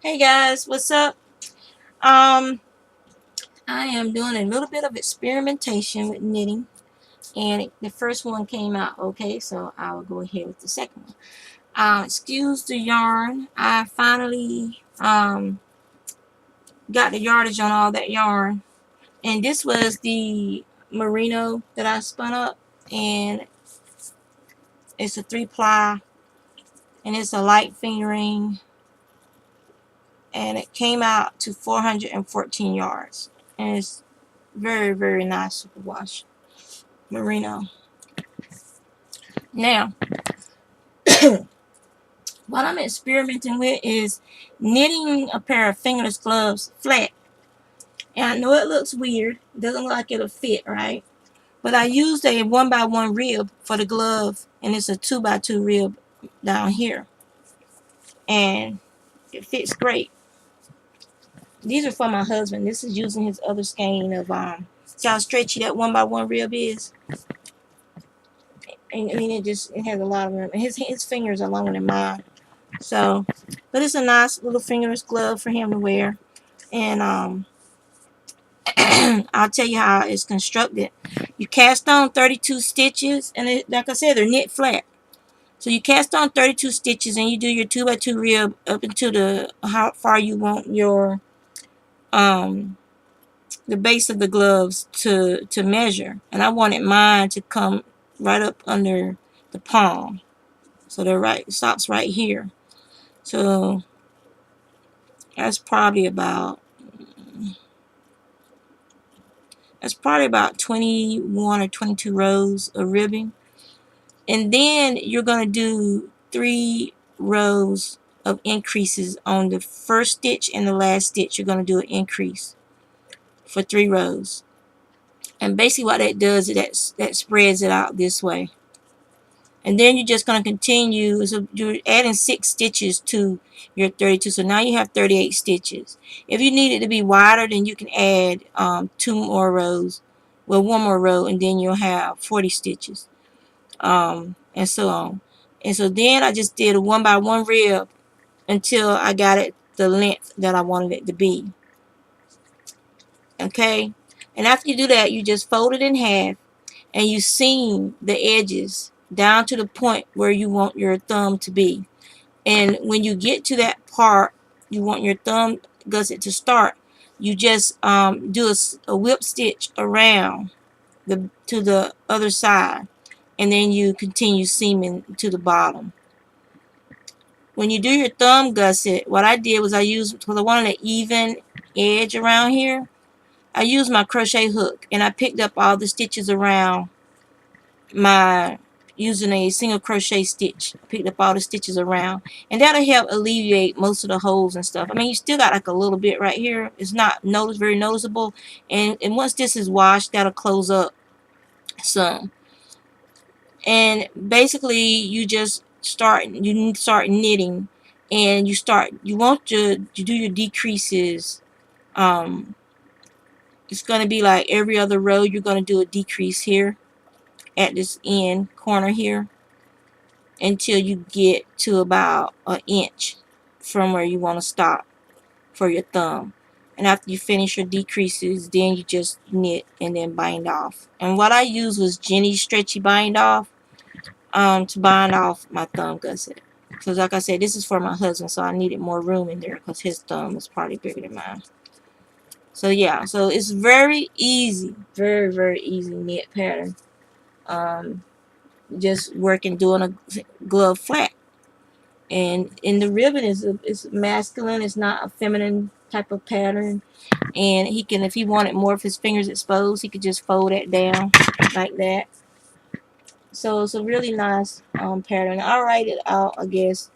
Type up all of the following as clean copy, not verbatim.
Hey guys, what's up? Um, I am doing a little bit of experimentation with knitting, and the first one came out okay, so I'll go ahead with the second one. Excuse the yarn. I finally got the yardage on all that yarn, and this was the merino that I spun up, and it's a 3-ply, and it's a light fingering, and it came out to 414 yards, and it's very nice superwash merino. Now, what I'm experimenting with is knitting a pair of fingerless gloves flat. And I know it looks weird. It doesn't look like it'll fit, right? But I used a 1x1 rib for the glove, and it's a 2x2 rib down here. And it fits great. These are for my husband. This is using his other skein of, see how stretchy that 1x1 rib is? And I mean, it has a lot of room. And his fingers are longer than mine. So, but it's a nice little fingerless glove for him to wear. And I'll tell you how it's constructed. You cast on 32 stitches, and like I said, they're knit flat. So you cast on 32 stitches, and you do your 2x2 rib up into the how far you want your the base of the gloves to measure. And I wanted mine to come right up under the palm, so they're right. It stops right here. So that's probably about 21 or 22 rows of ribbing. And then you're going to do 3 rows of increases on the first stitch and the last stitch. You're going to do an increase for 3 rows. And basically what that does is that spreads it out this way. And then you're just going to continue. So you're adding 6 stitches to your 32. So now you have 38 stitches. If you need it to be wider, then you can add 2 more rows. Well, 1 more row, and then you'll have 40 stitches. And so on. And so then I just did a 1x1 rib until I got it the length that I wanted it to be. Okay? And after you do that, you just fold it in half, and you seam the edges down to the point where you want your thumb to be. And when you get to that part you want your thumb gusset to start, you just do a whip stitch around to the other side, and then you continue seaming to the bottom. When you do your thumb gusset, what I did was I used, because I wanted an even edge around here, I used my crochet hook, and I picked up all the stitches around my, using a single crochet stitch. I picked up all the stitches around, and that'll help alleviate most of the holes and stuff. I mean, you still got like a little bit right here. It's not very noticeable, and once this is washed, that'll close up some. And basically you just start knitting, and you want to do your decreases. It's going to be like every other row you're going to do a decrease here at this end corner here until you get to about an inch from where you want to stop for your thumb. And after you finish your decreases, then you just knit and then bind off. And what I used was Jenny's stretchy bind off to bind off my thumb gusset. Because like I said, this is for my husband, so I needed more room in there because his thumb is probably bigger than mine. So yeah, so it's very easy, very easy knit pattern. Just working doing a glove flat, and the ribbon is masculine. It's not a feminine type of pattern. And he can, if he wanted more of his fingers exposed, he could just fold that down like that. So it's a really nice pattern. I'll write it out, I guess,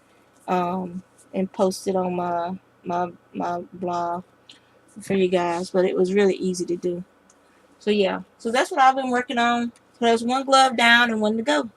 and post it on my blog for you guys. But it was really easy to do. So yeah, so that's what I've been working on. So there's one glove down and one to go.